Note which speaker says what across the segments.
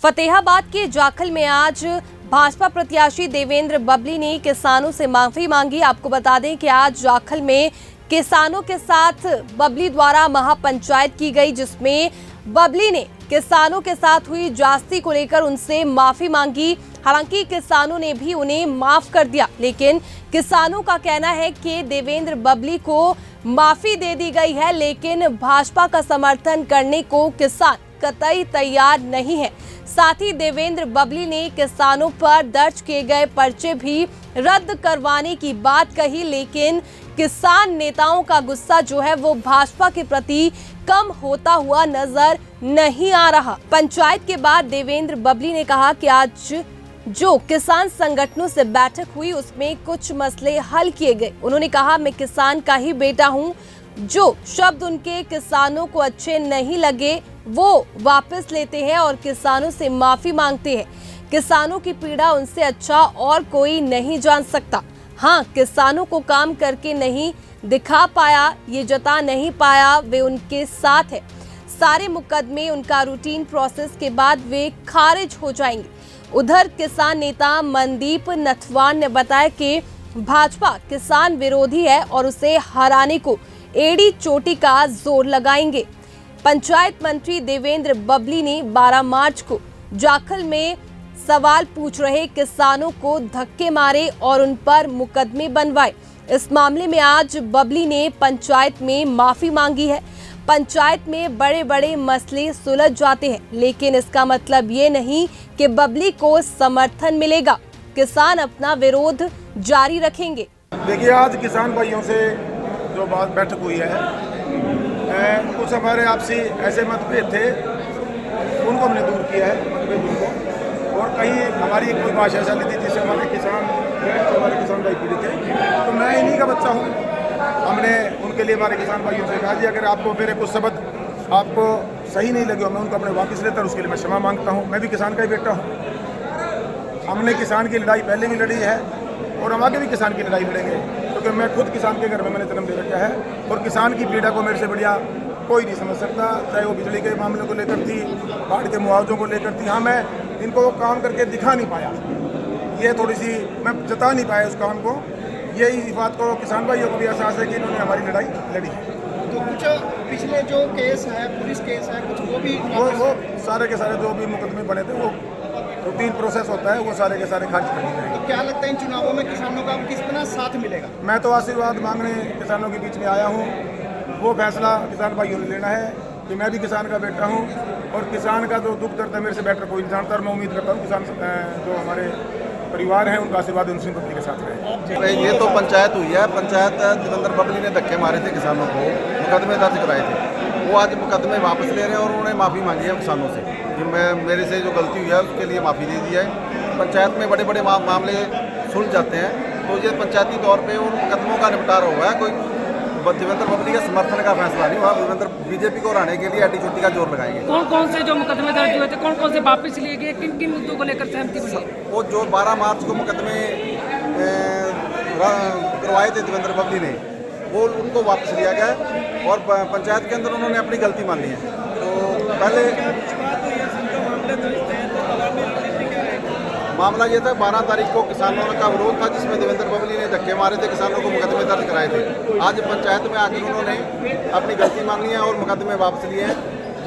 Speaker 1: फतेहाबाद के जाखल में आज भाजपा प्रत्याशी देवेंद्र बबली ने किसानों से माफी मांगी। आपको बता दें कि आज जाखल में किसानों के साथ बबली द्वारा महापंचायत की गई, जिसमें बबली ने किसानों के साथ हुई जास्ती को लेकर उनसे माफी मांगी। हालांकि किसानों ने भी उन्हें माफ कर दिया, लेकिन किसानों का कहना है कि देवेंद्र बबली को माफी दे दी गई है, लेकिन भाजपा का समर्थन करने को किसान कतई तैयार नहीं है। साथ ही देवेंद्र बबली ने किसानों पर दर्ज किए गए पर्चे भी रद्द करवाने की बात कही, लेकिन किसान नेताओं का गुस्सा जो है वो भाजपा के प्रति कम होता हुआ नजर नहीं आ रहा। पंचायत के बाद देवेंद्र बबली ने कहा कि आज जो किसान संगठनों से बैठक हुई उसमें कुछ मसले हल किए गए। उन्होंने कहा, मैं किसान का ही बेटा हूं, जो शब्द उनके किसानों को अच्छे नहीं लगे वो वापस लेते हैं और किसानों से माफी मांगते हैं। किसानों की पीड़ा उनसे अच्छा और कोई नहीं जान सकता। हाँ, किसानों को काम करके नहीं दिखा पाया, ये जता नहीं पाया, वे उनके साथ है। सारे मुकदमे उनका रूटीन प्रोसेस के बाद वे खारिज हो जाएंगे। उधर किसान नेता मनदीप नथवान ने बताया कि भाजपा किसान विरोधी है और उसे हराने को एड़ी चोटी का जोर लगाएंगे। पंचायत मंत्री देवेंद्र बबली ने 12 मार्च को जाखल में सवाल पूछ रहे किसानों को धक्के मारे और उन पर मुकदमे बनवाए। इस मामले में आज बबली ने पंचायत में माफी मांगी है। पंचायत में बड़े बड़े मसले सुलझ जाते हैं, लेकिन इसका मतलब ये नहीं कि बबली को समर्थन मिलेगा। किसान अपना विरोध जारी रखेंगे।
Speaker 2: देखिए, आज किसान भाइयों से जो बात बैठक हुई है, कुछ हमारे आपसी ऐसे मतभेद थे, उनको हमने दूर किया है मतभेदों को, और कहीं हमारी कोई भाषा चली थी जिससे हमारे किसान भाई पीड़ित थे, तो मैं इन्हीं का बच्चा हूँ। हमने उनके लिए हमारे किसान भाइयों से कहा जी, अगर आपको मेरे कुछ शब्द आपको सही नहीं लगे, मैं उनको अपने वापस लेता हूँ, उसके लिए मैं क्षमा मांगता हूँ। मैं भी किसान का ही बेटा हूँ। हमने किसान की लड़ाई पहले भी लड़ी है और हम आगे भी किसान की लड़ाई लड़ेंगे, क्योंकि मैं खुद किसान के घर में मैंने जन्म दे रखा है और किसान की पीड़ा को मेरे से बढ़िया कोई नहीं समझ सकता। चाहे वो बिजली के मामलों को लेकर थी, बाढ़ के मुआवजों को लेकर थी। हाँ, मैं इनको वो काम करके दिखा नहीं पाया, ये थोड़ी सी मैं जता नहीं पाया उस काम को। यही बात को किसान भाइयों को भी एहसास है कि इन्होंने हमारी लड़ाई लड़ी है।
Speaker 3: तो कुछ पिछले जो केस है, पुलिस केस है, कुछ वो
Speaker 2: सारे के सारे जो भी मुकदमे बने थे वो रूटीन प्रोसेस होता है, वो सारे के सारे खारिज कर दिए जाएंगे।
Speaker 3: तो क्या लगता है इन चुनावों में किसानों का किस तरह साथ मिलेगा?
Speaker 2: मैं तो आशीर्वाद मांगने किसानों के बीच में आया हूँ। वो फैसला किसान भाइयों ने लेना है कि मैं भी किसान का बेटा हूँ और किसान का जो दुख दर्द है मेरे से बेटर कोई नहीं जानता। और मैं उम्मीद करता हूँ किसान जो हमारे परिवार हैं उनका आशीर्वाद उनसे बबली के साथ रहे।
Speaker 4: ये तो पंचायत हुई है। पंचायत देवेंद्र बबली ने धक्के मारे थे किसानों को, मुकदमे दर्ज कराए थे। वो आज मुकदमे वापस ले रहे हैं और उन्होंने माफ़ी मांगी है किसानों से कि मेरे से जो गलती हुई है उसके लिए माफ़ी दे दी है। पंचायत में बड़े बड़े मामले सुलझ जाते हैं, तो ये पंचायती तौर पे उन मुकदमों का निपटारा हुआ है। कोई देवेंद्र बबली का समर्थन का फैसला नहीं हुआ। देवेंद्र बीजेपी को हराने के लिए अड्डी चोटी का जोर लगाएंगे।
Speaker 5: कौन कौन से जो मुकदमे दर्ज हुए थे, कौन कौन से वापस लिए गए, किन किन मुद्दों को लेकर सहमति बनी?
Speaker 4: वो जो 12 मार्च को मुकदमे करवाए थे देवेंद्र बबली ने, वो उनको वापस लिया गया और पंचायत के अंदर उन्होंने अपनी गलती मान ली है। तो पहले मामला ये था, 12 तारीख को किसानों का विरोध था जिसमें देवेंद्र बबली ने धक्के मारे थे, किसानों को मुकदमे दर्ज कराए थे। आज पंचायत में आकर उन्होंने अपनी गलती मान ली है और मुकदमे वापस लिए हैं।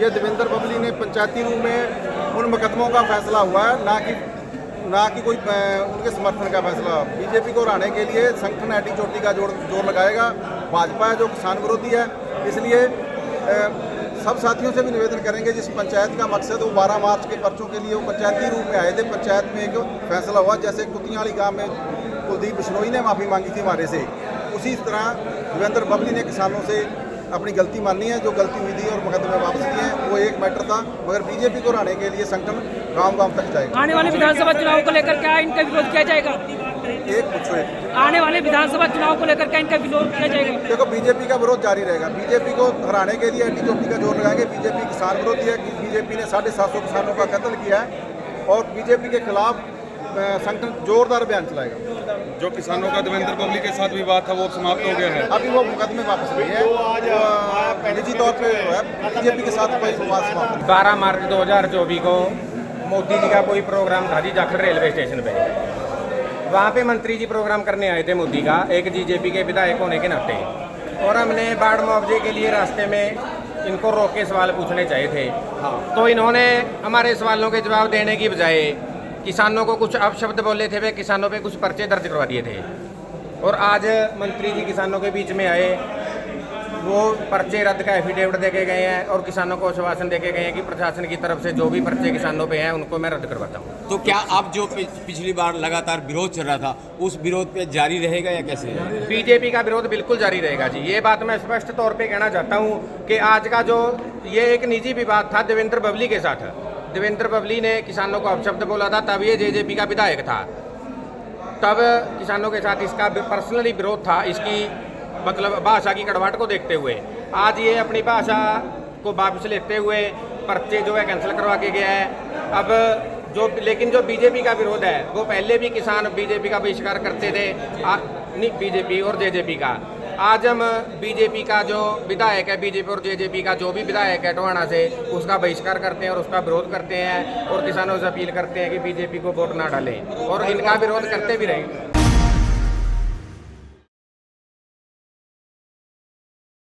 Speaker 4: ये देवेंद्र बबली ने पंचायती रूप में उन मुकदमों का फैसला हुआ है, ना कि कोई उनके समर्थन का फैसला। बीजेपी को हराने के लिए संगठन एडी चोटी का जोर लगाएगा। भाजपा है जो किसान विरोधी है, इसलिए सब साथियों से भी निवेदन करेंगे जिस पंचायत का मकसद वो 12 मार्च के पर्चों के लिए वो पंचायती रूप में आए थे। पंचायत में एक फैसला हुआ, जैसे कुतियाली गांव में कुलदीप बिश्नोई ने माफ़ी मांगी थी हमारे से, उसी तरह देवेंद्र बबली ने किसानों से अपनी गलती माननी है। जो गलती हुई थी और मुकदमे वापस लिए हैं, वो एक मैटर था। मगर बीजेपी को हराने के लिए संगठन गांव-गांव तक जाएगा।
Speaker 5: आने वाले विधानसभा चुनाव को लेकर क्या इनका विरोध किया जाएगा? आने वाले विधानसभा चुनाव को लेकर क्या इनका विरोध किया जाएगा?
Speaker 4: देखो, बीजेपी का विरोध जारी रहेगा। बीजेपी को हराने के लिए एडी चोटी का जोर लगाएंगे। बीजेपी किसान विरोधी है। बीजेपी ने 750 किसानों का कत्ल किया है और बीजेपी के खिलाफ संगठन जोरदार बयान चलाएगा।
Speaker 6: जो किसानों का देवेंद्र बबली के साथ विवाद था वो समाप्त हो गया है।
Speaker 4: अभी वो मुकदमे वापस लिए है, निजी तौर पे बीजेपी के साथ कोई विवाद समाप्त।
Speaker 7: 12 मार्च 2024 को मोदी जी का कोई प्रोग्राम था जी जाखल रेलवे स्टेशन पे। वहाँ पे मंत्री जी प्रोग्राम करने आए थे मोदी का, एक बीजेपी के विधायक होने के नाते, और हमने बाढ़ मुआवजे के लिए रास्ते में इनको रोक के सवाल पूछने चाहिए थे। तो इन्होंने हमारे सवालों के जवाब देने की बजाय किसानों को कुछ अपशब्द बोले थे, वे किसानों पे कुछ पर्चे दर्ज करवा दिए थे। और आज मंत्री जी किसानों के बीच में आए, वो पर्चे रद्द का एफिडेविट देके गए हैं और किसानों को आश्वासन देके गए हैं कि प्रशासन की तरफ से जो भी पर्चे किसानों पे हैं उनको मैं रद्द करवाता हूँ।
Speaker 8: तो क्या अब जो पिछली बार लगातार विरोध चल रहा था उस विरोध पे जारी रहेगा या कैसे?
Speaker 7: बीजेपी का विरोध बिल्कुल जारी रहेगा जी। ये बात मैं स्पष्ट तौर पे कहना चाहता हूँ कि आज का जो ये एक निजी विवाद था देवेंद्र बबली के साथ, देवेंद्र बबली ने किसानों को अपशब्द बोला था, तब ये जेजेपी का विधायक था, तब किसानों के साथ इसका पर्सनली विरोध था, इसकी मतलब भाषा की कड़वाहट को देखते हुए। आज ये अपनी भाषा को वापस लेते हुए पर्चे जो है कैंसिल करवा के गया है। अब लेकिन जो बीजेपी का विरोध है वो पहले भी किसान बीजेपी का बहिष्कार करते थे, नहीं बीजेपी और जेजेपी का। आज हम बीजेपी का जो विधायक है, बीजेपी और जेजेपी का जो भी विधायक है टोहाना से, उसका बहिष्कार करते हैं और उसका विरोध करते हैं और किसानों से अपील करते हैं कि बीजेपी को वोट ना डालें, और इनका विरोध करते भी रहेंगे।